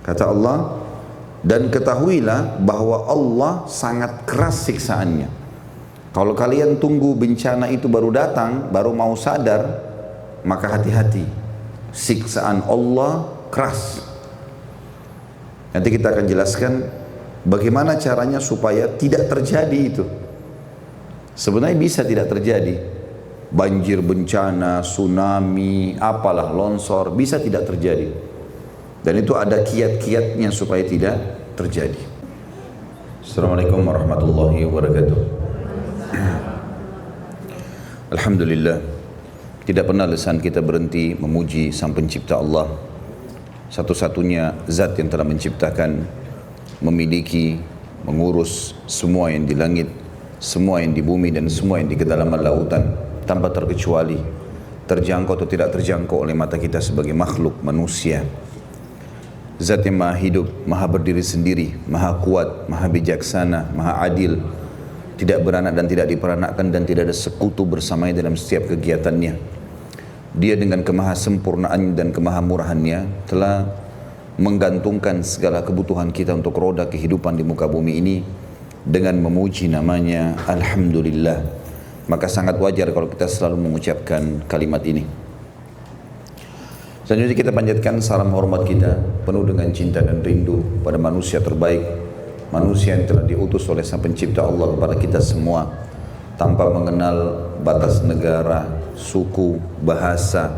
Kata Allah, dan ketahuilah bahwa Allah sangat keras siksaannya. Kalau kalian tunggu bencana itu baru datang, baru mau sadar, maka hati-hati. Siksaan Allah keras. Nanti kita akan jelaskan bagaimana caranya supaya tidak terjadi itu. Sebenarnya bisa tidak terjadi. Banjir, bencana, tsunami, apalah, longsor, bisa tidak terjadi. Dan itu ada kiat-kiatnya supaya tidak terjadi. Assalamualaikum warahmatullahi wabarakatuh. Alhamdulillah, tidak pernah lisan kita berhenti memuji Sang Pencipta Allah, satu-satunya zat yang telah menciptakan, memiliki, mengurus semua yang di langit, semua yang di bumi, dan semua yang di kedalaman lautan, tanpa terkecuali, terjangkau atau tidak terjangkau oleh mata kita sebagai makhluk manusia. Zat yang maha hidup, maha berdiri sendiri, maha kuat, maha bijaksana, maha adil, tidak beranak dan tidak diperanakkan, dan tidak ada sekutu bersamanya dalam setiap kegiatannya. Dia dengan kemahasempurnaannya dan kemahamurahannya telah menggantungkan segala kebutuhan kita untuk roda kehidupan di muka bumi ini dengan memuji namanya Alhamdulillah. Maka sangat wajar kalau kita selalu mengucapkan kalimat ini. Selanjutnya kita panjatkan salam hormat kita penuh dengan cinta dan rindu pada manusia terbaik, manusia yang telah diutus oleh Sang Pencipta Allah kepada kita semua, tanpa mengenal batas negara, suku, bahasa.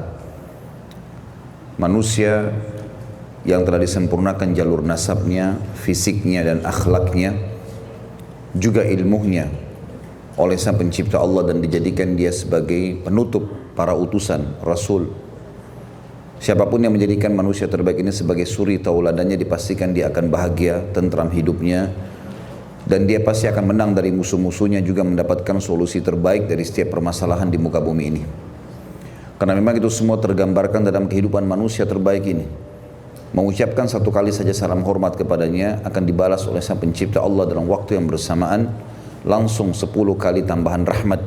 Manusia yang telah disempurnakan jalur nasabnya, fisiknya dan akhlaknya, juga ilmunya oleh Sang Pencipta Allah, dan dijadikan dia sebagai penutup para utusan, Rasul. Siapapun yang menjadikan manusia terbaik ini sebagai suri tauladannya, dipastikan dia akan bahagia, tentram hidupnya, dan dia pasti akan menang dari musuh-musuhnya, juga mendapatkan solusi terbaik dari setiap permasalahan di muka bumi ini. Karena memang itu semua tergambarkan dalam kehidupan manusia terbaik ini. Mengucapkan satu kali saja salam hormat kepadanya akan dibalas oleh Sang Pencipta Allah dalam waktu yang bersamaan langsung 10 kali tambahan rahmat.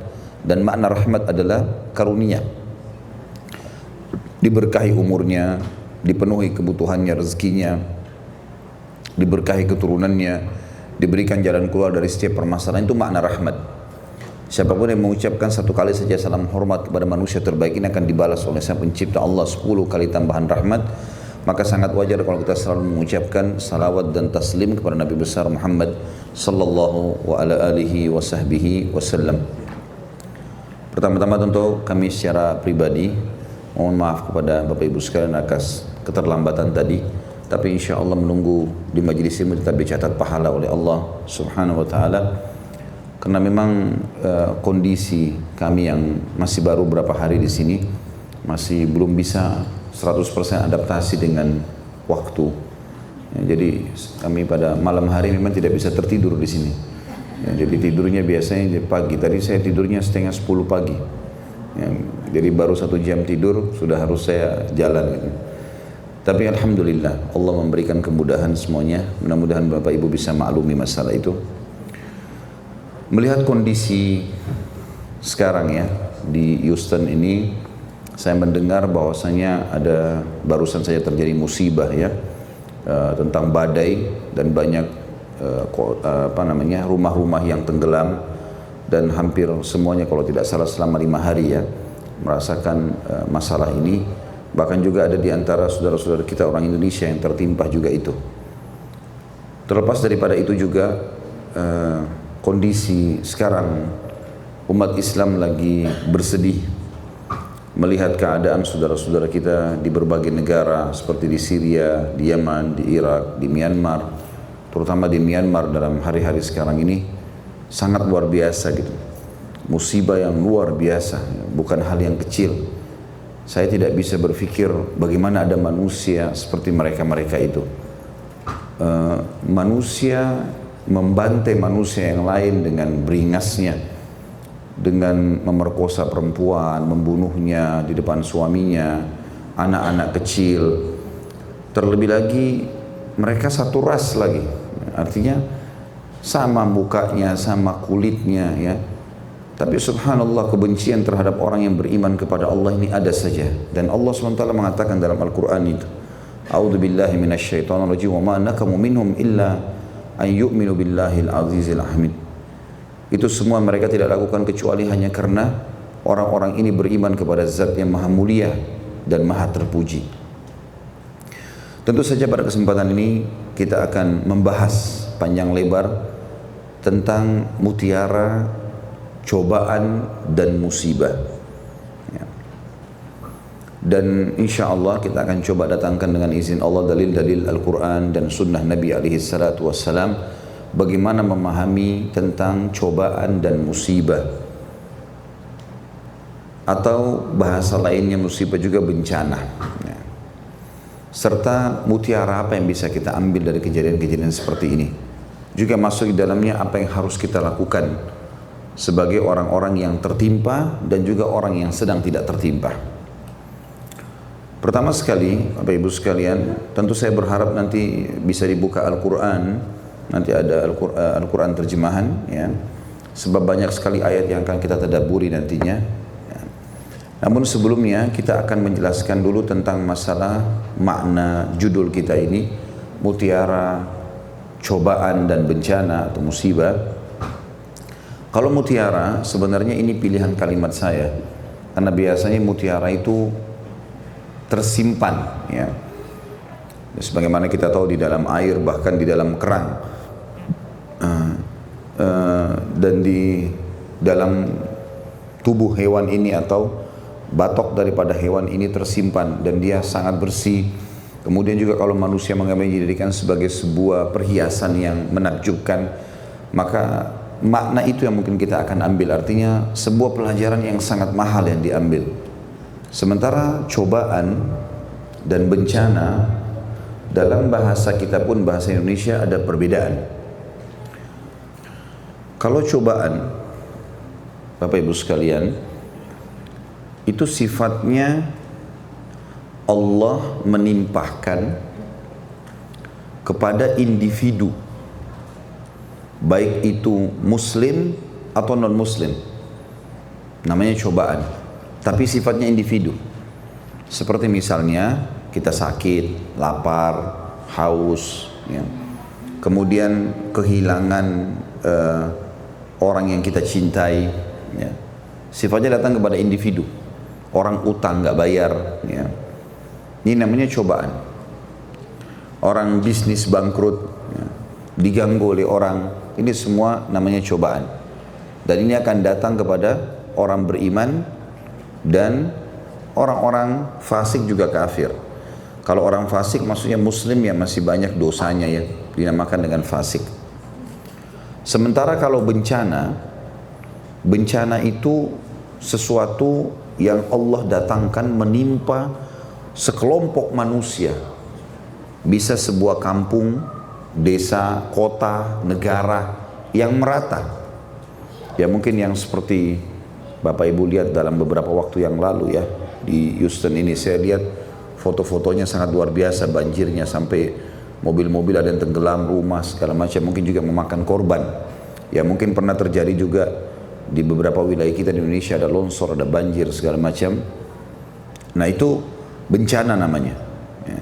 Dan makna rahmat adalah karunia. Diberkahi umurnya, dipenuhi kebutuhannya, rezekinya, diberkahi keturunannya, diberikan jalan keluar dari setiap permasalahan. Itu makna rahmat. Siapapun yang mengucapkan satu kali saja salam hormat kepada manusia terbaik ini akan dibalas oleh Sang Pencipta Allah 10 kali tambahan rahmat. Maka sangat wajar kalau kita selalu mengucapkan salawat dan taslim kepada Nabi besar Muhammad sallallahu wa ala alihi wa sahbihi wasallam. Pertama-tama tentu kami secara pribadi mohon maaf kepada Bapak Ibu sekalian atas keterlambatan tadi, tapi insya Allah menunggu di majelis ini tetap dicatat pahala oleh Allah Subhanahu wa Ta'ala. Karena memang kondisi kami yang masih baru beberapa hari di sini masih belum bisa 100% adaptasi dengan waktu. Ya, jadi kami pada malam hari memang tidak bisa tertidur di sini. Ya, jadi tidurnya biasanya di pagi. Tadi saya tidurnya setengah 10 pagi. Ya, jadi baru 1 jam tidur sudah harus saya jalan gitu. Tapi alhamdulillah Allah memberikan kemudahan semuanya. Mudah-mudahan Bapak Ibu bisa maklumi masalah itu. Melihat kondisi sekarang ya di Houston ini, saya mendengar bahwasanya ada barusan saja terjadi musibah ya, tentang badai dan banyak rumah-rumah yang tenggelam. Dan hampir semuanya kalau tidak salah selama 5 hari ya merasakan masalah ini. Bahkan juga ada di antara saudara-saudara kita orang Indonesia yang tertimpa juga itu. Terlepas daripada itu juga kondisi sekarang umat Islam lagi bersedih melihat keadaan saudara-saudara kita di berbagai negara seperti di Syria, di Yaman, di Irak, di Myanmar. Terutama di Myanmar dalam hari-hari sekarang ini sangat luar biasa gitu. Musibah yang luar biasa, bukan hal yang kecil. Saya tidak bisa berpikir bagaimana ada manusia seperti mereka-mereka itu. Manusia membantai manusia yang lain dengan beringasnya, dengan memerkosa perempuan, membunuhnya di depan suaminya, anak-anak kecil. Terlebih lagi mereka satu ras lagi, artinya sama mukanya, sama kulitnya ya. Tapi subhanallah kebencian terhadap orang yang beriman kepada Allah ini ada saja. Dan Allah SWT mengatakan dalam Al-Quran itu, A'udzu billahi minasyaitonir rajim wa ma nakamu minhum illa an yu'minu billahil azizil hamid. Itu semua mereka tidak lakukan kecuali hanya karena orang-orang ini beriman kepada Zat yang Maha Mulia dan Maha Terpuji. Tentu saja pada kesempatan ini kita akan membahas panjang lebar tentang mutiara, cobaan dan musibah. Ya. Dan insya Allah kita akan coba datangkan dengan izin Allah dalil-dalil Al-Quran dan Sunnah Nabi SAW bagaimana memahami tentang cobaan dan musibah, atau bahasa lainnya musibah juga bencana. Ya. Serta mutiara apa yang bisa kita ambil dari kejadian-kejadian seperti ini. Juga masuk di dalamnya apa yang harus kita lakukan sebagai orang-orang yang tertimpa dan juga orang yang sedang tidak tertimpa. Pertama sekali, Bapak Ibu sekalian, tentu saya berharap nanti bisa dibuka Al-Quran, nanti ada Al-Quran terjemahan, ya. Sebab banyak sekali ayat yang akan kita tadabburi nantinya. Namun sebelumnya kita akan menjelaskan dulu tentang masalah makna judul kita ini, mutiara, cobaan dan bencana atau musibah. Kalau mutiara sebenarnya ini pilihan kalimat saya, karena biasanya mutiara itu tersimpan, ya. Sebagaimana kita tahu di dalam air, bahkan di dalam kerang, dan di dalam tubuh hewan ini atau batok daripada hewan ini tersimpan dan dia sangat bersih. Kemudian juga kalau manusia mengambilnya dijadikan sebagai sebuah perhiasan yang menakjubkan, maka makna itu yang mungkin kita akan ambil, artinya sebuah pelajaran yang sangat mahal yang diambil. Sementara cobaan dan bencana dalam bahasa kita pun, bahasa Indonesia, ada perbedaan. Kalau cobaan, Bapak Ibu sekalian, itu sifatnya Allah menimpahkan kepada individu, baik itu muslim atau non muslim, namanya cobaan, tapi sifatnya individu. Seperti misalnya kita sakit, lapar, haus, ya. Kemudian kehilangan orang yang kita cintai, ya. Sifatnya datang kepada individu. Orang utang nggak bayar, ya. Ini namanya cobaan. Orang bisnis bangkrut, ya, diganggu oleh orang, ini semua namanya cobaan. Dan ini akan datang kepada orang beriman dan orang-orang fasik juga kafir. Kalau orang fasik maksudnya muslim yang masih banyak dosanya, ya, dinamakan dengan fasik. Sementara kalau bencana itu sesuatu yang Allah datangkan menimpa sekelompok manusia, bisa sebuah kampung, desa, kota, negara yang merata. Ya mungkin yang seperti Bapak Ibu lihat dalam beberapa waktu yang lalu, ya, di Houston ini saya lihat foto-fotonya sangat luar biasa, banjirnya sampai mobil-mobil ada yang tenggelam, rumah segala macam, mungkin juga memakan korban. Ya mungkin pernah terjadi juga di beberapa wilayah kita di Indonesia, ada longsor, ada banjir segala macam. Nah itu bencana namanya, ya.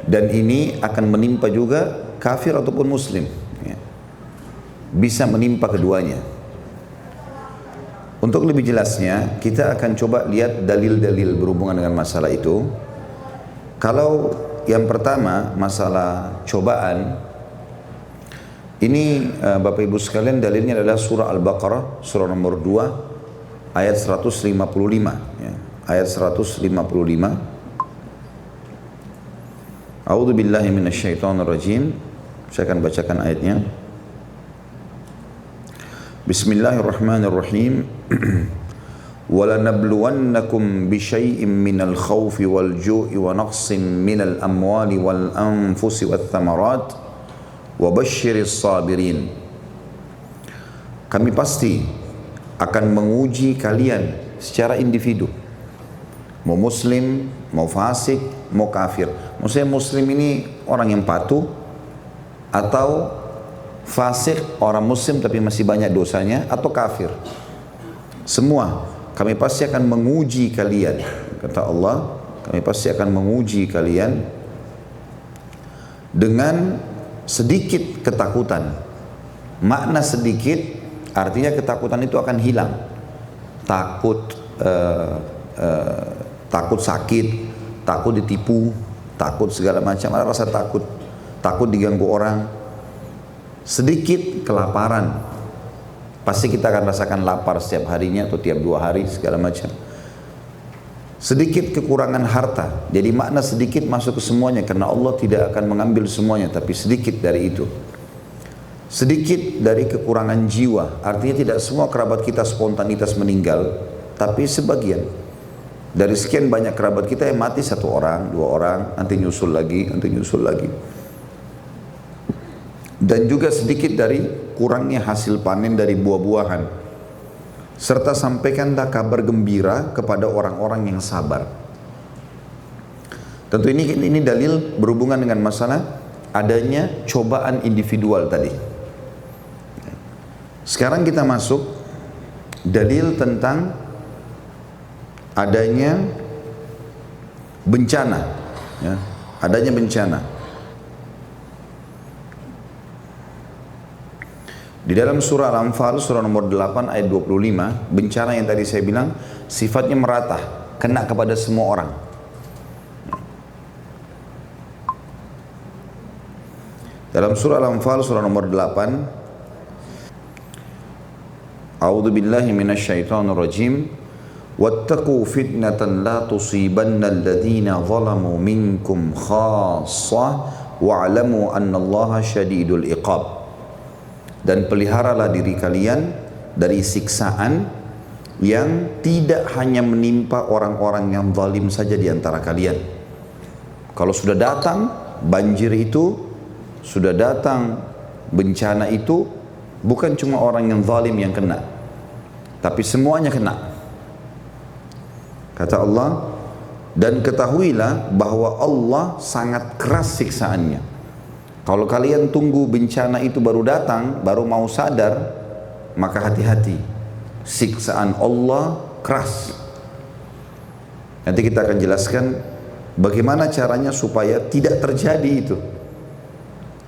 Dan ini akan menimpa juga kafir ataupun muslim, ya. Bisa menimpa keduanya. Untuk lebih jelasnya kita akan coba lihat dalil-dalil berhubungan dengan masalah itu. Kalau yang pertama masalah cobaan, ini Bapak Ibu sekalian dalilnya adalah surah Al-Baqarah, surah nomor 2 ayat 155, ya. Ayat 155. A'udzu billahi minasyaitonir rajim. Saya akan bacakan ayatnya. Bismillahirrahmanirrahim. وَلَنَبْلُوَنَّكُمْ بِشَيْءٍ مِّنَ الْخَوْفِ وَالْجُوعِ وَنَقْصٍ مِّنَ الْأَمْوَالِ وَالْأَنفُسِ وَالثَّمَرَاتِ وَبَشِّرِ الصَّابِرِينَ. Kami pasti akan menguji kalian secara individu, mau muslim, mau fasik, mau kafir. Maksudnya muslim ini orang yang patuh, atau fasik orang muslim tapi masih banyak dosanya, atau kafir. Semua kami pasti akan menguji kalian, kata Allah. Kami pasti akan menguji kalian dengan sedikit ketakutan. Makna sedikit artinya ketakutan itu akan hilang. Takut sakit, takut ditipu, takut segala macam, ada rasa takut, takut diganggu orang. Sedikit kelaparan, pasti kita akan rasakan lapar setiap harinya atau tiap 2 hari segala macam. Sedikit kekurangan harta, jadi makna sedikit masuk ke semuanya karena Allah tidak akan mengambil semuanya, tapi sedikit dari itu. Sedikit dari kekurangan jiwa, artinya tidak semua kerabat kita spontanitas meninggal, tapi sebagian. Dari sekian banyak kerabat kita yang mati 1 orang, 2 orang, nanti nyusul lagi, nanti nyusul lagi. Dan juga sedikit dari kurangnya hasil panen dari buah-buahan. Serta sampaikanlah kabar gembira kepada orang-orang yang sabar. Tentu ini dalil berhubungan dengan masalah adanya cobaan individual tadi. Sekarang kita masuk dalil tentang adanya bencana, ya, adanya bencana. Di dalam surah Al-Anfal, surah nomor 8 ayat 25, bencana yang tadi saya bilang sifatnya merata, kena kepada semua orang. Dalam surah Al-Anfal, surah nomor 8, A'udzu billahi minasyaitonir rajim. Wattaqu fitnatan la tusibanna alladhina zalamu minkum khassah wa'lamu annallaha syadidul iqab. Dan peliharalah diri kalian dari siksaan yang tidak hanya menimpa orang-orang yang zalim saja di antara kalian. Kalau sudah datang banjir itu, sudah datang bencana itu, bukan cuma orang yang zalim yang kena, tapi semuanya kena. Kata Allah, dan ketahuilah bahwa Allah sangat keras siksaannya. Kalau kalian tunggu bencana itu baru datang, baru mau sadar, maka hati-hati. Siksaan Allah keras. Nanti kita akan jelaskan bagaimana caranya supaya tidak terjadi itu.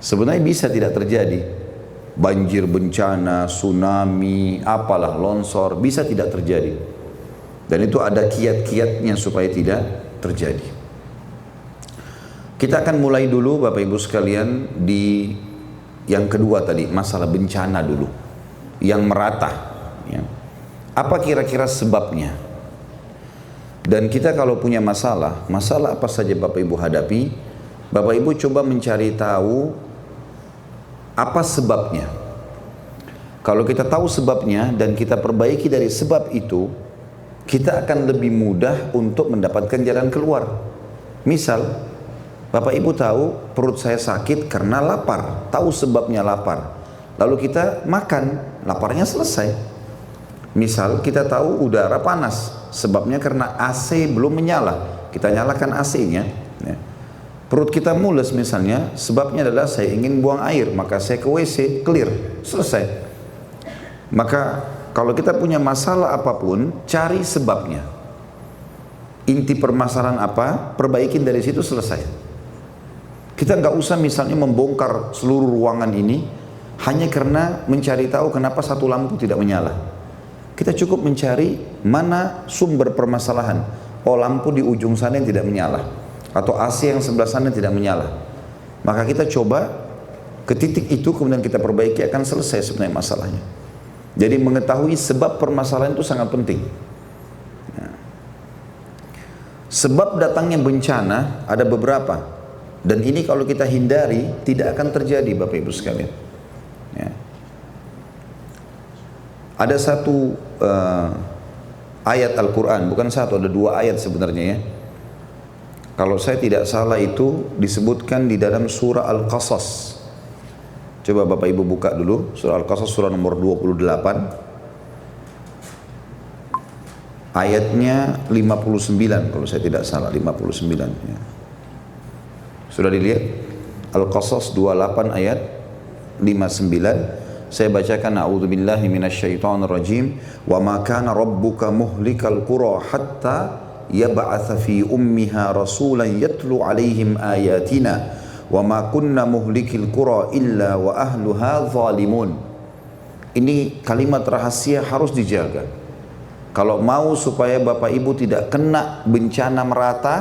Sebenarnya bisa tidak terjadi. Banjir, bencana, tsunami, apalah, longsor, bisa tidak terjadi. Dan itu ada kiat-kiatnya supaya tidak terjadi. Kita akan mulai dulu Bapak Ibu sekalian di yang kedua tadi, masalah bencana dulu, yang merata. Ya. Apa kira-kira sebabnya? Dan kita kalau punya masalah apa saja Bapak Ibu hadapi, Bapak Ibu coba mencari tahu apa sebabnya. Kalau kita tahu sebabnya dan kita perbaiki dari sebab itu, kita akan lebih mudah untuk mendapatkan jalan keluar. Misal, Bapak Ibu tahu perut saya sakit karena lapar, tahu sebabnya lapar. Lalu kita makan, laparnya selesai. Misal kita tahu udara panas, sebabnya karena AC belum menyala, kita nyalakan AC-nya. Ya. Perut kita mules misalnya, sebabnya adalah saya ingin buang air, maka saya ke WC, clear, selesai. Maka kalau kita punya masalah apapun, cari sebabnya. Inti permasalahan apa, perbaikin dari situ, selesai. Kita nggak usah misalnya membongkar seluruh ruangan ini hanya karena mencari tahu kenapa satu lampu tidak menyala. Kita cukup mencari mana sumber permasalahan. Oh, lampu di ujung sana yang tidak menyala, atau AC yang sebelah sana tidak menyala. Maka kita coba ke titik itu, kemudian kita perbaiki, akan selesai sebenarnya masalahnya. Jadi mengetahui sebab permasalahan itu sangat penting. Sebab datangnya bencana ada beberapa. Dan ini kalau kita hindari tidak akan terjadi Bapak Ibu sekalian. Ya. Ada satu ayat Al-Quran, bukan satu, ada 2 ayat sebenarnya ya. Kalau saya tidak salah itu disebutkan di dalam surah Al-Qasas. Coba Bapak Ibu buka dulu surah Al-Qasas, surah nomor 28. Ayatnya 59 kalau saya tidak salah, 59 ya. Sudah dilihat? Al-Qasas 28 ayat 59. Saya bacakan, a'udzubillahi minasyaitonirrajim. Wa ma kana rabbuka muhlikal qura hatta yab'atsa fi ummiha rasulan yatlu 'alaihim ayatina wa ma kunna muhlikil qura illa wa ahluha zalimun. Ini kalimat rahasia harus dijaga. Kalau mau supaya Bapak Ibu tidak kena bencana merata,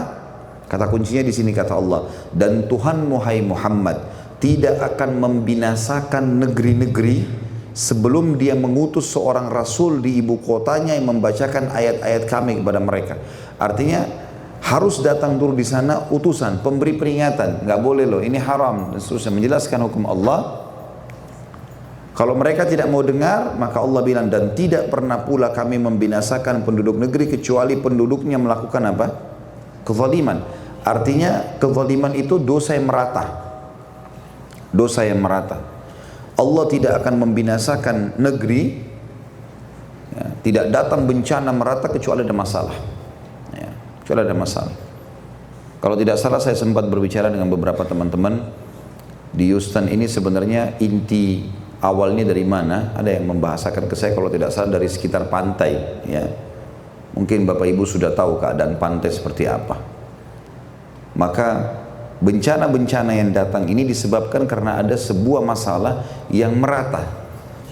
kata kuncinya di sini kata Allah, dan Tuhanmu hai Muhammad tidak akan membinasakan negeri-negeri sebelum dia mengutus seorang rasul di ibu kotanya yang membacakan ayat-ayat kami kepada mereka. Artinya harus datang dulu di sana utusan, pemberi peringatan, nggak boleh loh, ini haram, dan seterusnya, menjelaskan hukum Allah. Kalau mereka tidak mau dengar, maka Allah bilang, dan tidak pernah pula kami membinasakan penduduk negeri kecuali penduduknya melakukan apa? Kezaliman. Artinya kezaliman itu dosa yang merata. Dosa yang merata. Allah tidak akan membinasakan negeri, ya, tidak datang bencana merata kecuali ada masalah, ya, kecuali ada masalah. Kalau tidak salah saya sempat berbicara dengan beberapa teman-teman di Houston ini, sebenarnya inti awalnya dari mana? Ada yang membahasakan ke saya kalau tidak salah dari sekitar pantai, ya. Mungkin Bapak Ibu sudah tahu keadaan pantai seperti apa. Maka bencana-bencana yang datang ini disebabkan karena ada sebuah masalah yang merata.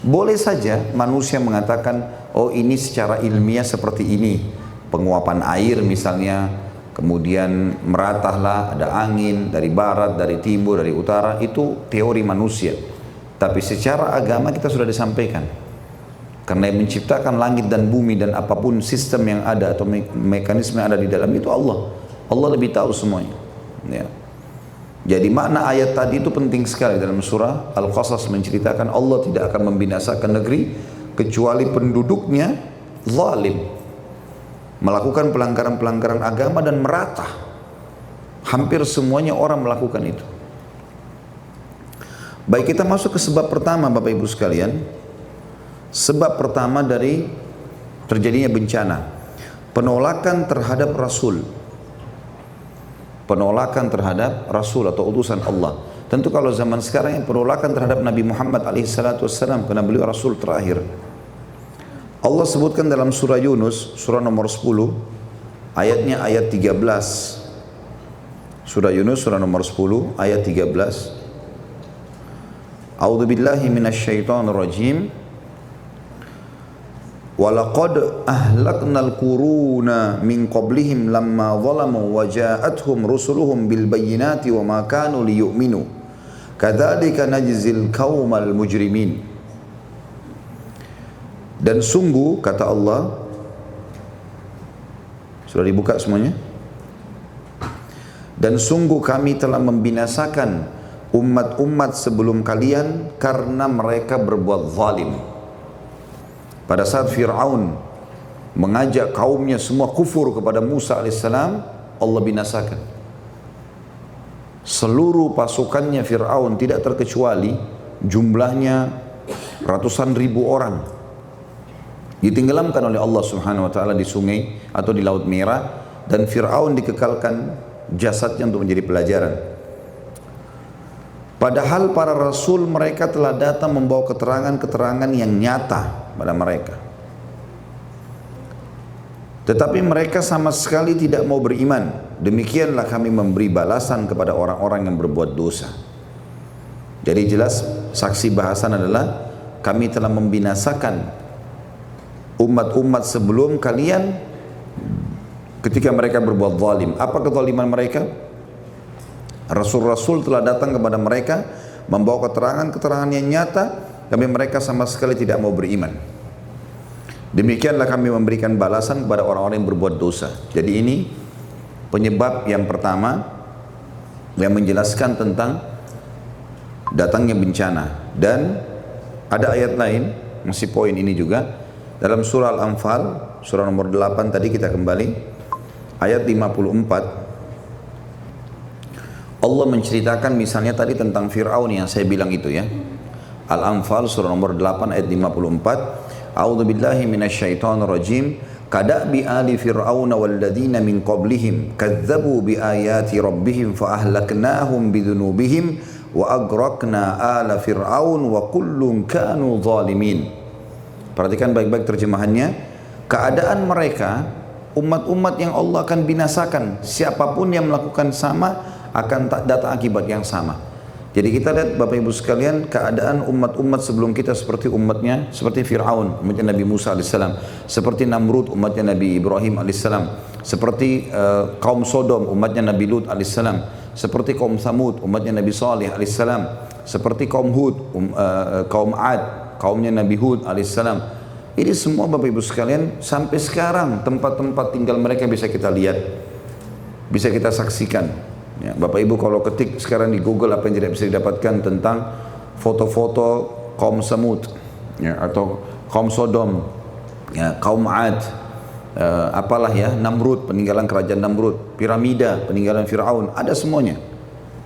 Boleh saja manusia mengatakan, oh ini secara ilmiah seperti ini, penguapan air misalnya, kemudian meratahlah, ada angin dari barat, dari timur, dari utara, itu teori manusia. Tapi secara agama kita sudah disampaikan, karena yang menciptakan langit dan bumi dan apapun sistem yang ada atau mekanisme yang ada di dalam itu Allah. Allah lebih tahu semuanya, ya. Jadi makna ayat tadi itu penting sekali. Dalam surah Al-Qasas menceritakan Allah tidak akan membinasakan negeri kecuali penduduknya zalim, melakukan pelanggaran-pelanggaran agama dan merata. Hampir semuanya orang melakukan itu. Baik, kita masuk ke sebab pertama Bapak Ibu sekalian. Sebab pertama dari terjadinya bencana, penolakan terhadap Rasul. Penolakan terhadap Rasul atau utusan Allah. Tentu kalau zaman sekarang yang penolakan terhadap Nabi Muhammad alaihissalam, karena beliau Rasul terakhir. Allah sebutkan dalam surah Yunus, surah nomor 10, ayatnya ayat 13. Surah Yunus, surah nomor 10, ayat 13. A'udzu billahi minasyaitonir rajim. وَلَقَدْ أَهْلَكْنَا الْقُرُونَ مِنْ قَبْلِهِمْ لَمَّا ظَلَمُوا وَجَاءَتْهُمْ رُسُلُهُمْ بِالْبَيِّنَاتِ وَمَا كَانُوا لِيُؤْمِنُوا كَذَلِكَ نَجْزِي الْقَوْمَ الْمُجْرِمِينَ. Dan sungguh kata Allah, sudah dibuka semuanya? Dan sungguh kami telah membinasakan umat-umat sebelum kalian karena mereka berbuat zalim. Pada saat Fir'aun mengajak kaumnya semua kufur kepada Musa alaihissalam, Allah binasakan. Seluruh pasukannya Fir'aun tidak terkecuali, jumlahnya ratusan ribu orang, ditenggelamkan oleh Allah subhanahu wa ta'ala di sungai atau di Laut Merah, dan Fir'aun dikekalkan jasadnya untuk menjadi pelajaran. Padahal para rasul mereka telah datang membawa keterangan-keterangan yang nyata pada mereka. Tetapi mereka sama sekali tidak mau beriman. Demikianlah kami memberi balasan kepada orang-orang yang berbuat dosa. Jadi jelas saksi bahasan adalah kami telah membinasakan umat-umat sebelum kalian ketika mereka berbuat zalim. Apa kezaliman mereka? Rasul-rasul telah datang kepada mereka membawa keterangan-keterangan yang nyata, tapi mereka sama sekali tidak mau beriman. Demikianlah kami memberikan balasan kepada orang-orang yang berbuat dosa. Jadi ini penyebab yang pertama yang menjelaskan tentang datangnya bencana. Dan ada ayat lain, masih poin ini juga, dalam surah Al-Anfal, surah nomor 8 tadi kita kembali, ayat 54. Allah menceritakan misalnya tadi tentang Fir'aun yang saya bilang itu ya. Al-Anfal surah nomor 8 ayat 54. A'udzu billahi minasyaitonir rajim. Kada'bi ali fir'auna walladzina min qablihim kadzdzabu biayati rabbihim fa ahlaknahum bidzunubihim wa agraqna ala fir'aun wa kullun kanu zalimin. Perhatikan baik-baik terjemahannya. Keadaan mereka umat-umat yang Allah akan binasakan, siapapun yang melakukan sama akan datang akibat yang sama. Jadi kita lihat Bapak Ibu sekalian, keadaan umat-umat sebelum kita seperti umatnya, seperti Fir'aun, umatnya Nabi Musa alaihissalam, seperti Namrud, umatnya Nabi Ibrahim alaihissalam, seperti kaum Sodom, umatnya Nabi Lut alaihissalam, seperti kaum Thamud, umatnya Nabi Saleh alaihissalam, seperti kaum Hud, kaum Ad, kaumnya Nabi Hud alaihissalam. Ini semua Bapak Ibu sekalian, sampai sekarang tempat-tempat tinggal mereka bisa kita lihat, bisa kita saksikan. Ya, Bapak Ibu kalau ketik sekarang di Google apa yang tidak bisa didapatkan tentang foto-foto kaum Samud, ya, atau kaum Sodom, ya, kaum Ad, apalah ya, Namrud, peninggalan kerajaan Namrud, piramida, peninggalan Fir'aun, ada semuanya.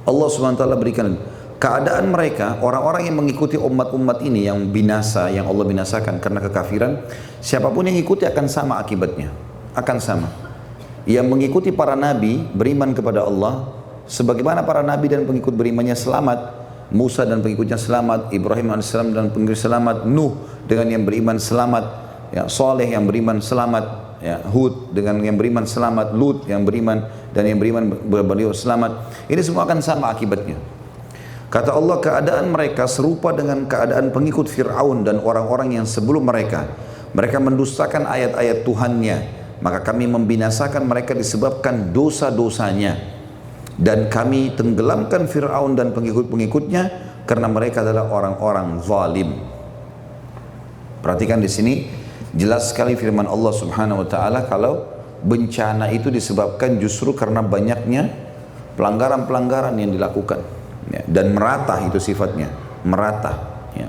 Allah SWT berikan keadaan mereka, orang-orang yang mengikuti umat-umat ini yang binasa, yang Allah binasakan karena kekafiran, siapapun yang ikuti akan sama akibatnya, akan sama. Yang mengikuti para nabi, beriman kepada Allah, sebagaimana para nabi dan pengikut berimannya selamat, Musa dan pengikutnya selamat, Ibrahim AS dan pengikutnya selamat, Nuh dengan yang beriman selamat, ya, Saleh yang beriman selamat, ya, Hud dengan yang beriman selamat, Lut yang beriman dan yang beriman beliau selamat. Ini semua akan sama akibatnya. Kata Allah, keadaan mereka serupa dengan keadaan pengikut Fir'aun dan orang-orang yang sebelum mereka. Mereka mendustakan ayat-ayat Tuhannya, maka kami membinasakan mereka disebabkan dosa-dosanya. Dan kami tenggelamkan Fir'aun dan pengikut-pengikutnya karena mereka adalah orang-orang zalim. Perhatikan di sini jelas sekali firman Allah Subhanahu wa taala kalau bencana itu disebabkan justru karena banyaknya pelanggaran-pelanggaran yang dilakukan, ya, dan merata itu sifatnya, merata, ya.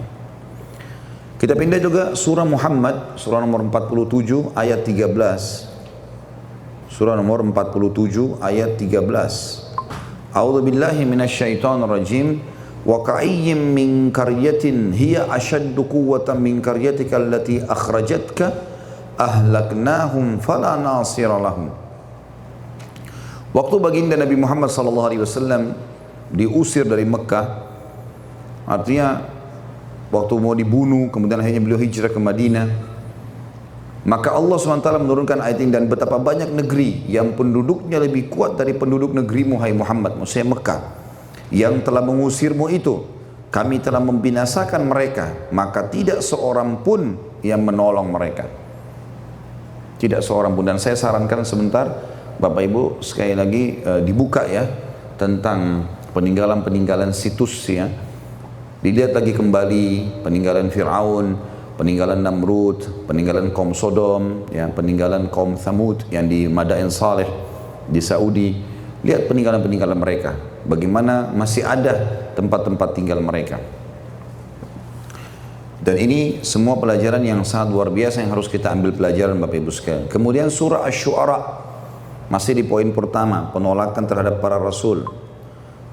Kita pindah juga surah Muhammad, surah nomor 47 ayat 13. Surah nomor 47 ayat 13. A'udzu billahi minasyaitonir rajim. Wa ka'ayyim min qaryatin hiya ashaddu quwwatan min qaryatika allati akhrajatka ahlaknahum fala nasira lahum. Waktu baginda Nabi Muhammad sallallahu alaihi wasallam diusir dari Mekah, artinya waktu mau dibunuh, kemudian akhirnya beliau hijrah ke Madinah, maka Allah SWT menurunkan ayat ini, dan betapa banyak negeri yang penduduknya lebih kuat dari penduduk negerimu hai Muhammad, maksudnya Mekah, yang telah mengusirmu itu, kami telah membinasakan mereka, maka tidak seorang pun yang menolong mereka, tidak seorang pun. Dan saya sarankan sebentar Bapak Ibu sekali lagi dibuka ya tentang peninggalan-peninggalan situs, ya, dilihat lagi kembali peninggalan Fir'aun, peninggalan Namrud, peninggalan kaum Sodom, ya, peninggalan kaum Thamud yang di Madain Saleh di Saudi. Lihat peninggalan-peninggalan mereka, bagaimana masih ada tempat-tempat tinggal mereka. Dan ini semua pelajaran yang sangat luar biasa yang harus kita ambil pelajaran Bapak Ibu sekalian. Kemudian surah Asy-Syu'ara, masih di poin pertama, penolakan terhadap para rasul.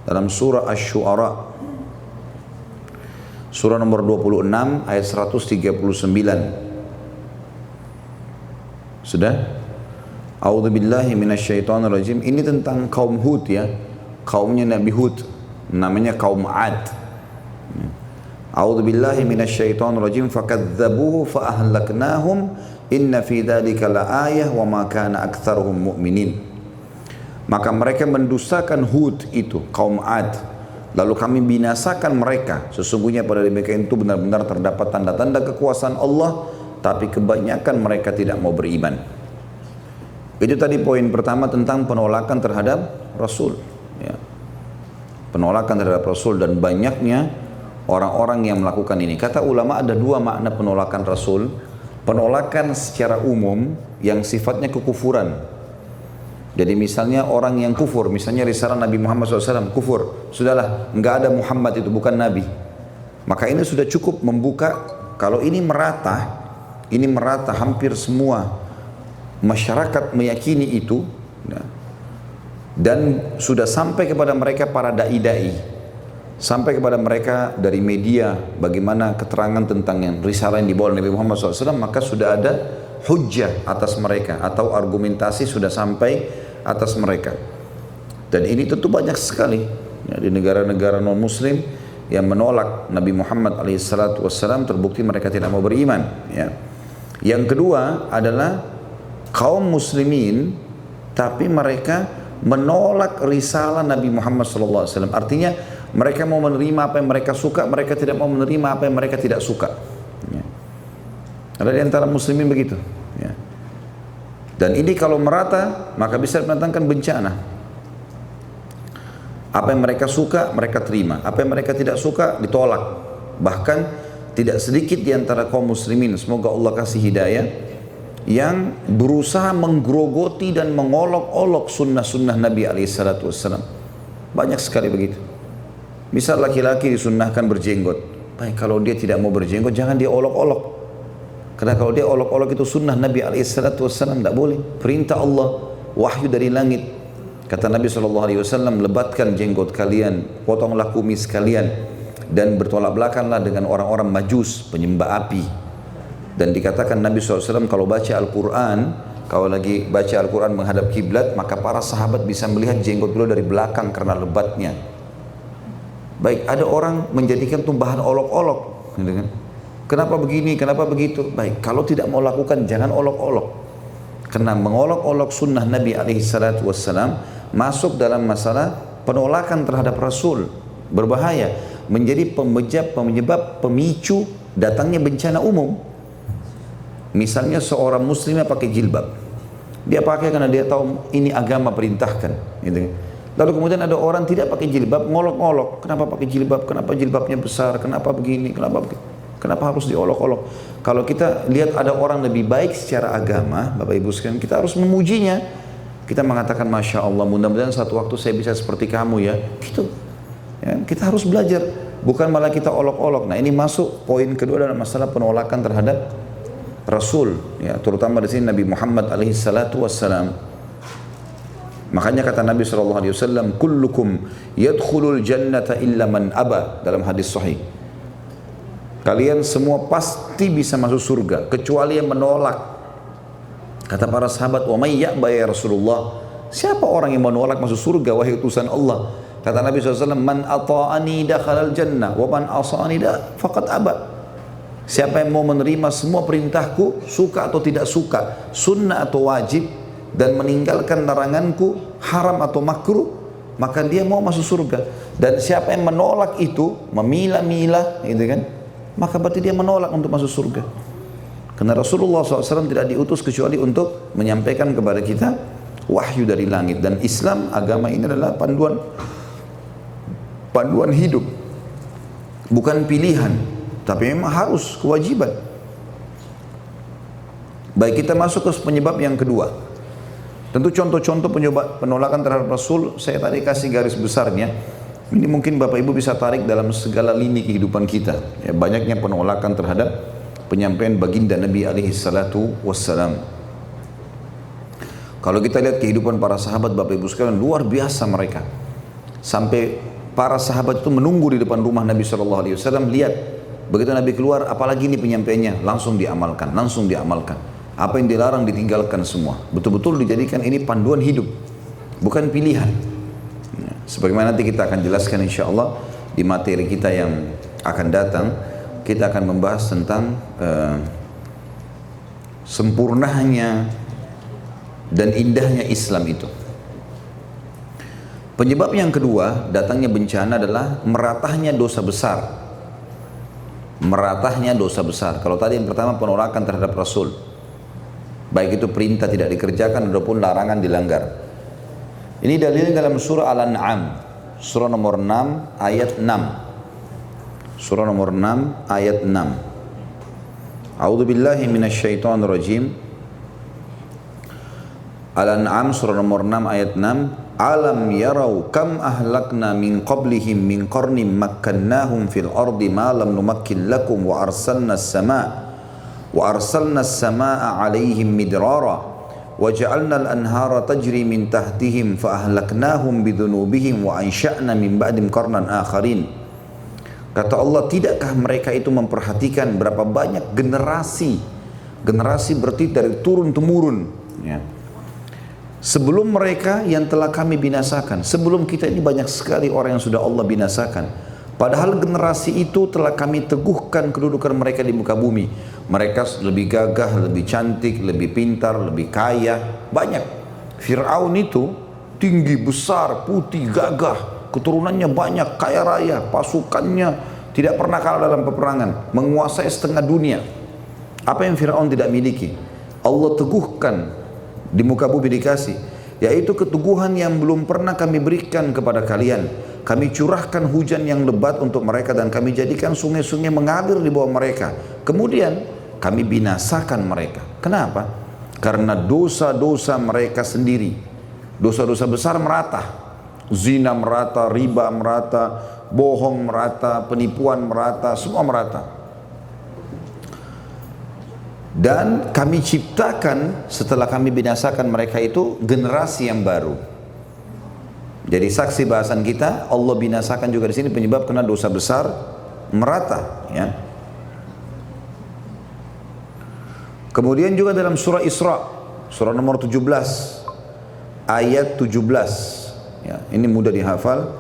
Dalam surah Asy-Syu'ara, surah nomor 26 ayat 139. Sudah? A'udzubillahi minasyaitonirrajim. Ini tentang kaum Hud, ya. Kaumnya Nabi Hud, namanya kaum Ad. A'udzubillahi minasyaitonirrajim. Fakadzabuhu fa ahlaknahum inna fi dzalika laayah wa ma kana aktsaruhum mu'minin. Maka mereka mendustakan Hud itu, kaum Ad. Lalu kami binasakan mereka. Sesungguhnya pada mereka itu benar-benar terdapat tanda-tanda kekuasaan Allah, tapi kebanyakan mereka tidak mau beriman. Itu tadi poin pertama tentang penolakan terhadap Rasul, ya. Penolakan terhadap Rasul dan banyaknya orang-orang yang melakukan ini. Kata ulama ada dua makna penolakan Rasul. Penolakan secara umum yang sifatnya kekufuran. Jadi misalnya orang yang kufur, misalnya risalah Nabi Muhammad SAW, kufur, sudahlah, enggak ada Muhammad itu, bukan Nabi. Maka ini sudah cukup membuka, kalau ini merata hampir semua masyarakat meyakini itu, ya, dan sudah sampai kepada mereka para da'i-da'i, sampai kepada mereka dari media, bagaimana keterangan tentang yang risalah yang dibawa Nabi Muhammad SAW, maka sudah ada hujjah atas mereka, atau argumentasi sudah sampai atas mereka. Dan ini tentu banyak sekali, ya, di negara-negara non muslim yang menolak Nabi Muhammad SAW, terbukti mereka tidak mau beriman, ya. Yang kedua adalah kaum muslimin tapi mereka menolak risalah Nabi Muhammad SAW. Artinya mereka mau menerima apa yang mereka suka, mereka tidak mau menerima apa yang mereka tidak suka. Ya. Ada di antara muslimin begitu. Ya. Dan ini kalau merata, maka bisa mendatangkan bencana. Apa yang mereka suka, mereka terima. Apa yang mereka tidak suka, ditolak. Bahkan tidak sedikit di antara kaum muslimin, semoga Allah kasih hidayah, yang berusaha menggerogoti dan mengolok-olok sunnah-sunnah Nabi SAW. Banyak sekali begitu. Misal laki-laki disunnahkan berjenggot. Baik, kalau dia tidak mau berjenggot, jangan dia olok-olok. Karena kalau dia olok-olok itu sunnah Nabi SAW, tidak boleh. Perintah Allah, wahyu dari langit. Kata Nabi SAW, lebatkan jenggot kalian, potonglah kumis kalian, dan bertolak belakanglah dengan orang-orang majus, penyembah api. Dan dikatakan Nabi SAW kalau baca Al-Quran, kalau lagi baca Al-Quran menghadap kiblat, maka para sahabat bisa melihat jenggot beliau dari belakang karena lebatnya. Baik, ada orang menjadikan itu bahan olok-olok, gitu kan? Kenapa begini, kenapa begitu? Baik, kalau tidak mau lakukan, jangan olok-olok. Karena mengolok-olok sunnah Nabi SAW masuk dalam masalah penolakan terhadap Rasul, berbahaya, menjadi penyebab pemicu datangnya bencana umum. Misalnya seorang muslimah pakai jilbab, dia pakai karena dia tahu ini agama perintahkan, gitu. Lalu kemudian ada orang tidak pakai jilbab, ngolok-ngolok, kenapa pakai jilbab, kenapa jilbabnya besar, kenapa begini, kenapa harus diolok-olok. Kalau kita lihat ada orang lebih baik secara agama, Bapak Ibu sekalian, kita harus memujinya. Kita mengatakan Masya Allah, mudah-mudahan satu waktu saya bisa seperti kamu ya, gitu. Ya, kita harus belajar, bukan malah kita olok-olok. Nah, ini masuk poin kedua dalam masalah penolakan terhadap Rasul, ya, terutama di sini Nabi Muhammad SAW. Makanya kata Nabi SAW, kullukum yadkhulul jannata illa man aba, dalam hadis sahih. Kalian semua pasti bisa masuk surga kecuali yang menolak. Kata para sahabat, wa may ya'ba ya Rasulullah, siapa orang yang menolak masuk surga wahai utusan Allah? Kata Nabi SAW, man ata'ani dakhalal jannah wa man asani faqad aba. Siapa yang mau menerima semua perintahku, suka atau tidak suka, sunnah atau wajib, dan meninggalkan laranganku, haram atau makruh, maka dia mau masuk surga. Dan siapa yang menolak itu, memilah-milah, gitu kan, maka berarti dia menolak untuk masuk surga. Karena Rasulullah SAW tidak diutus kecuali untuk menyampaikan kepada kita wahyu dari langit. Dan Islam, agama ini adalah panduan hidup, bukan pilihan, tapi memang harus, kewajiban. Baik, kita masuk ke penyebab yang kedua. Tentu contoh-contoh penolakan terhadap Rasul saya tadi kasih garis besarnya. Ini mungkin Bapak Ibu bisa tarik dalam segala lini kehidupan kita. Ya, banyaknya penolakan terhadap penyampaian baginda Nabi SAW. Kalau kita lihat kehidupan para sahabat, Bapak Ibu sekalian, luar biasa mereka. Sampai para sahabat itu menunggu di depan rumah Nabi SAW. Lihat, begitu Nabi keluar, apalagi ini penyampaiannya, langsung diamalkan, langsung diamalkan. Apa yang dilarang ditinggalkan semua. Betul-betul dijadikan ini panduan hidup, bukan pilihan. Sebagaimana nanti kita akan jelaskan insya Allah di materi kita yang akan datang, kita akan membahas tentang sempurnanya dan indahnya Islam itu. Penyebab yang kedua datangnya bencana adalah meratahnya dosa besar. Meratahnya dosa besar. Kalau tadi yang pertama penolakan terhadap Rasul, baik itu perintah tidak dikerjakan ataupun larangan dilanggar. Ini dalilnya dalam surah Al-An'am, surah nomor 6 ayat 6. Surah nomor 6 ayat 6. A'udzu billahi minasyaitonir rajim. Al-An'am surah nomor 6 ayat 6. Alam yarau kam ahlakna min qablihim min qarnin makkannahum fil ardi ma lam numakkin lakum wa arsalna as-samaa'a 'alaihim midrara wa ja'alna al-anhara tajri min tahtihim fa ahlaknahum bidhunubihim wa ansha'na min ba'dihim qarnan akharin. Kata Allah, tidakkah mereka itu memperhatikan berapa banyak generasi berarti dari turun-temurun, ya, sebelum mereka yang telah kami binasakan. Sebelum kita ini banyak sekali orang yang sudah Allah binasakan. Padahal generasi itu telah kami teguhkan kedudukan mereka di muka bumi. Mereka lebih gagah, lebih cantik, lebih pintar, lebih kaya, banyak. Fir'aun itu tinggi, besar, putih, gagah, keturunannya banyak, kaya raya, pasukannya tidak pernah kalah dalam peperangan, menguasai setengah dunia. Apa yang Fir'aun tidak miliki? Allah teguhkan di muka bumi dikasih, yaitu keteguhan yang belum pernah kami berikan kepada kalian. Kami curahkan hujan yang lebat untuk mereka dan kami jadikan sungai-sungai mengalir di bawah mereka. Kemudian kami binasakan mereka. Kenapa? Karena dosa-dosa mereka sendiri. Dosa-dosa besar merata. Zina merata, riba merata, bohong merata, penipuan merata, semua merata. Dan kami ciptakan setelah kami binasakan mereka itu generasi yang baru. Jadi saksi bahasan kita, Allah binasakan juga di sini penyebab karena dosa besar merata, ya. Kemudian juga dalam surah Isra, surah nomor 17, ayat 17. Ya, ini mudah dihafal.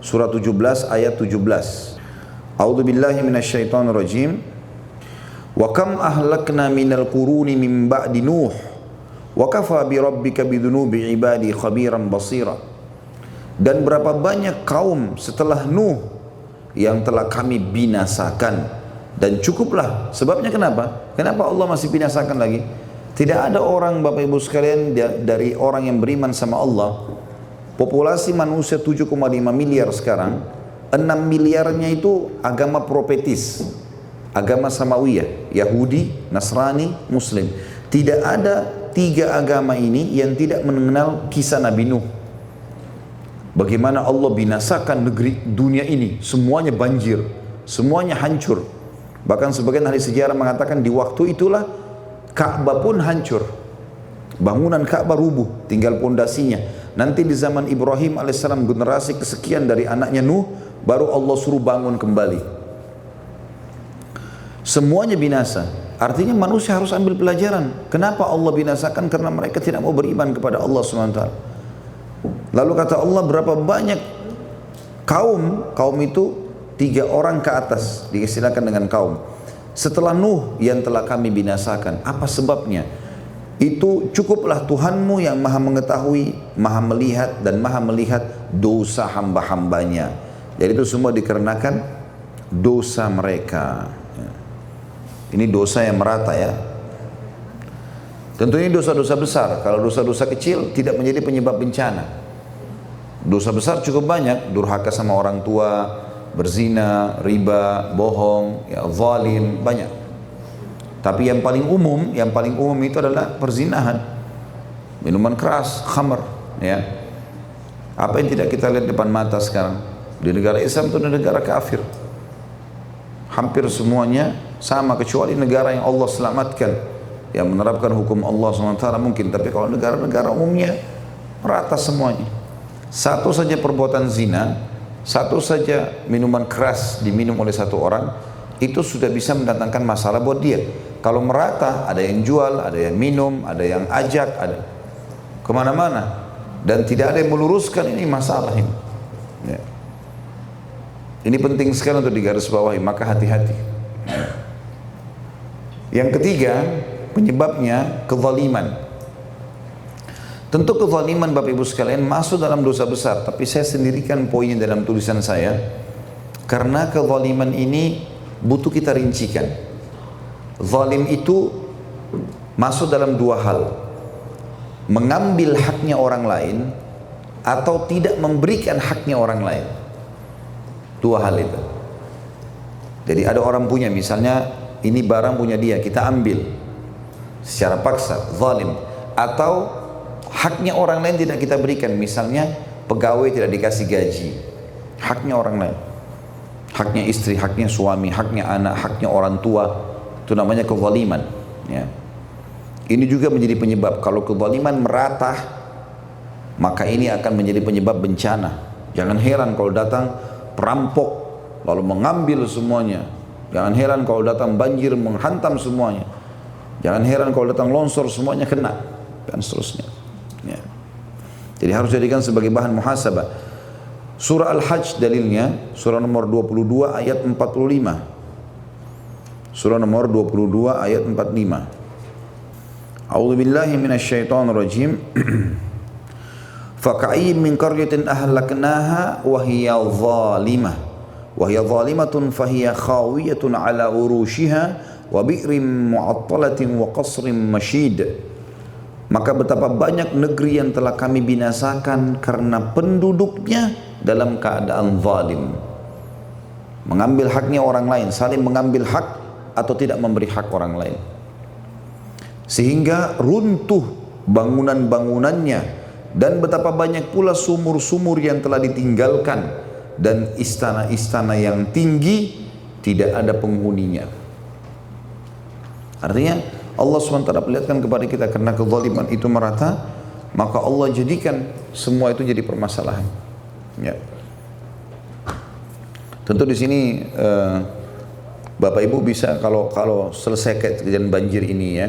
Surah 17 ayat 17. A'udzubillahi minasyaitonirrajim. Wa kam ahlakna minal quruni min ba'di Nuh wa kafa bi rabbika bidzunubi ibadi khabiran basira. Dan berapa banyak kaum setelah Nuh yang telah kami binasakan, dan cukuplah. Sebabnya kenapa? Kenapa Allah masih binasakan lagi? Tidak ada orang, Bapak Ibu sekalian, dari orang yang beriman sama Allah. Populasi manusia 7,5 miliar sekarang, 6 miliarnya itu agama profetis, agama Samawiyah, Yahudi, Nasrani, Muslim. Tidak ada 3 agama ini yang tidak mengenal kisah Nabi Nuh. Bagaimana Allah binasakan negeri dunia ini, semuanya banjir, semuanya hancur. Bahkan sebagian ahli sejarah mengatakan di waktu itulah Ka'bah pun hancur. Bangunan Ka'bah rubuh, tinggal pondasinya. Nanti di zaman Ibrahim alaihissalam, generasi kesekian dari anaknya Nuh, baru Allah suruh bangun kembali. Semuanya binasa. Artinya manusia harus ambil pelajaran. Kenapa Allah binasakan? Karena mereka tidak mau beriman kepada Allah SWT. Lalu kata Allah, berapa banyak kaum itu 3 orang ke atas, diistilahkan dengan kaum. Setelah Nuh yang telah kami binasakan. Apa sebabnya? Itu cukuplah Tuhanmu yang maha mengetahui, maha melihat, dan maha melihat dosa hamba-hambanya. Jadi itu semua dikarenakan dosa mereka. Ini dosa yang merata, ya. Tentu ini dosa-dosa besar. Kalau dosa-dosa kecil tidak menjadi penyebab bencana. Dosa besar cukup banyak, durhaka sama orang tua, berzina, riba, bohong, ya, zalim, banyak. Tapi yang paling umum itu adalah perzinahan, minuman keras, khamr, ya. Apa yang tidak kita lihat depan mata sekarang? Di negara Islam itu negara kafir. Hampir semuanya sama, kecuali negara yang Allah selamatkan, yang menerapkan hukum Allah SWT mungkin. Tapi kalau negara-negara umumnya merata semuanya. Satu saja perbuatan zina, satu saja minuman keras diminum oleh satu orang, itu sudah bisa mendatangkan masalah buat dia. Kalau merata, ada yang jual, ada yang minum, ada yang ajak, ada kemana-mana, dan tidak ada yang meluruskan, ini masalah ini. Ya. Ini penting sekali untuk digarisbawahi, maka hati-hati. Yang ketiga, penyebabnya kezaliman. Tentu kezaliman, Bapak Ibu sekalian, masuk dalam dosa besar. Tapi saya sendirikan poinnya dalam tulisan saya, karena kezaliman ini butuh kita rincikan. Zalim itu masuk dalam 2 hal: mengambil haknya orang lain atau tidak memberikan haknya orang lain. 2 hal itu. Jadi ada orang punya, misalnya ini barang punya dia, kita ambil secara paksa, zalim. Atau haknya orang lain tidak kita berikan, misalnya pegawai tidak dikasih gaji, haknya orang lain, haknya istri, haknya suami, haknya anak, haknya orang tua, itu namanya kezaliman, ya. Ini juga menjadi penyebab. Kalau kezaliman merata, maka ini akan menjadi penyebab bencana. Jangan heran kalau datang perampok lalu mengambil semuanya. Jangan heran kalau datang banjir menghantam semuanya. Jangan heran kalau datang longsor semuanya kena, dan seterusnya, ya. Jadi harus jadikan sebagai bahan muhasabah. Surah Al-Hajj dalilnya, surah nomor 22 ayat 45. Surah nomor 22 ayat 45. A'udzu billahi minasyaitonir rajim. Faka'ayyin min qaryatin ahlaknaha wa hiya zalimah wa hiya zalimatun fahiya khawiyatun ala urushiha wa bi'rin mu'attalatin wa qasrin masyid. Maka betapa banyak negeri yang telah kami binasakan karena penduduknya dalam keadaan zalim, mengambil haknya orang lain, saling mengambil hak atau tidak memberi hak orang lain, sehingga runtuh bangunan-bangunannya. Dan betapa banyak pula sumur-sumur yang telah ditinggalkan dan istana-istana yang tinggi tidak ada penghuninya. Artinya Allah SWT perlihatkan kepada kita karena kezaliman itu merata, maka Allah jadikan semua itu jadi permasalahan. Ya. Tentu di sini Bapak Ibu bisa kalau selesai kejadian banjir ini ya,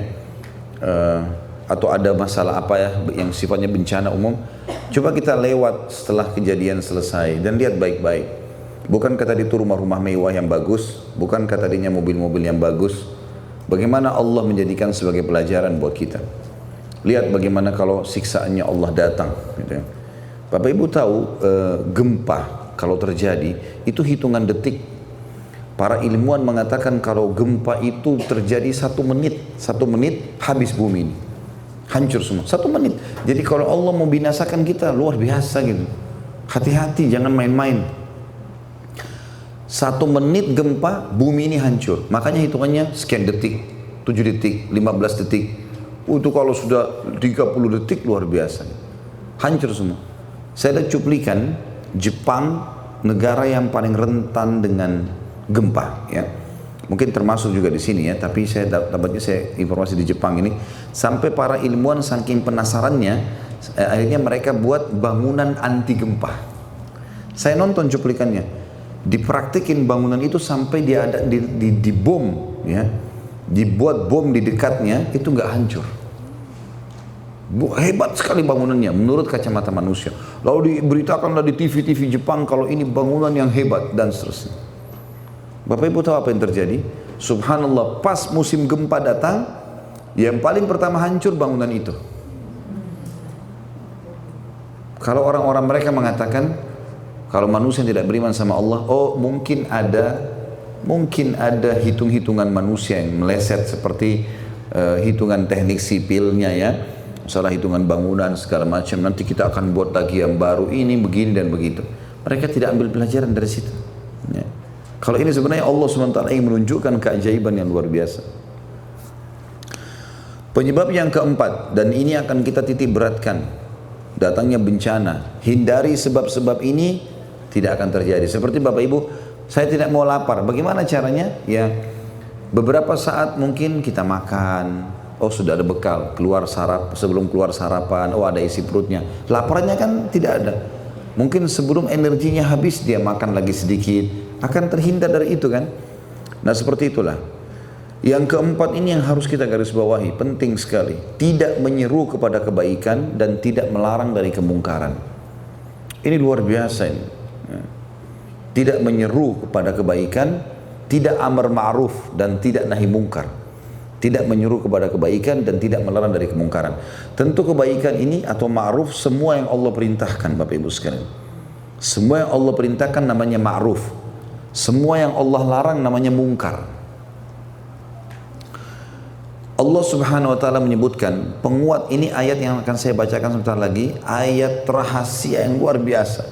atau ada masalah apa ya yang sifatnya bencana umum, coba kita lewat setelah kejadian selesai dan lihat baik-baik. Bukankah tadi itu rumah-rumah mewah yang bagus? Bukankah tadinya mobil-mobil yang bagus? Bagaimana Allah menjadikan sebagai pelajaran buat kita. Lihat bagaimana kalau siksaannya Allah datang gitu ya. Bapak Ibu tahu gempa kalau terjadi itu hitungan detik. Para ilmuwan mengatakan kalau gempa itu terjadi 1 menit habis bumi ini. Hancur semua, 1 menit. Jadi kalau Allah mau binasakan kita luar biasa gitu. Hati-hati, jangan main-main. 1 menit gempa, bumi ini hancur. Makanya hitungannya sekian detik, 7 detik, 15 detik. Itu kalau sudah 30 detik luar biasa. Hancur semua. Saya ada cuplikan Jepang, negara yang paling rentan dengan gempa ya. Mungkin termasuk juga di sini ya, tapi saya dapatnya informasi di Jepang ini sampai para ilmuwan saking penasarannya akhirnya mereka buat bangunan anti gempa. Saya nonton cuplikannya, dipraktikin bangunan itu sampai dia ada di bom ya, dibuat bom di dekatnya itu nggak hancur. Hebat sekali bangunannya menurut kacamata manusia. Lalu diberitakanlah di TV Jepang kalau ini bangunan yang hebat dan seterusnya. Bapak Ibu tahu apa yang terjadi? Subhanallah, pas musim gempa datang, yang paling pertama hancur bangunan itu. Kalau orang-orang mereka mengatakan, kalau manusia tidak beriman sama Allah, oh mungkin ada hitung-hitungan manusia yang meleset seperti hitungan teknik sipilnya ya, masalah hitungan bangunan segala macam. Nanti kita akan buat lagi yang baru ini begini dan begitu. Mereka tidak ambil pelajaran dari situ. Ya. Kalau ini sebenarnya Allah SWT ingin menunjukkan keajaiban yang luar biasa. Penyebab yang keempat, dan ini akan kita titik beratkan, datangnya bencana. Hindari sebab-sebab ini tidak akan terjadi. Seperti Bapak Ibu, saya tidak mau lapar. Bagaimana caranya? Ya, beberapa saat mungkin kita makan. Oh sudah ada bekal, sebelum keluar sarapan. Oh ada isi perutnya. Laparnya kan tidak ada. Mungkin sebelum energinya habis dia makan lagi sedikit. Akan terhindar dari itu kan. Nah seperti itulah. Yang keempat ini yang harus kita garis bawahi, penting sekali. Tidak menyeru kepada kebaikan dan tidak melarang dari kemungkaran. Ini luar biasa ini. Tidak menyeru kepada kebaikan, tidak amar ma'ruf dan tidak nahi mungkar. Tidak menyuruh kepada kebaikan dan tidak melarang dari kemungkaran. Tentu kebaikan ini atau ma'ruf semua yang Allah perintahkan Bapak Ibu sekalian. Semua yang Allah perintahkan namanya ma'ruf. Semua yang Allah larang namanya mungkar. Allah Subhanahu wa taala menyebutkan penguat ini ayat yang akan saya bacakan sebentar lagi, ayat rahasia yang luar biasa.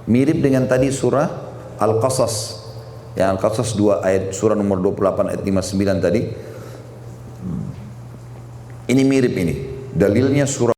Mirip dengan tadi surah Al-Qasas. Ya Al-Qasas 2 ayat surah nomor 28 ayat 59 tadi. Ini mirip ini. Dalilnya surah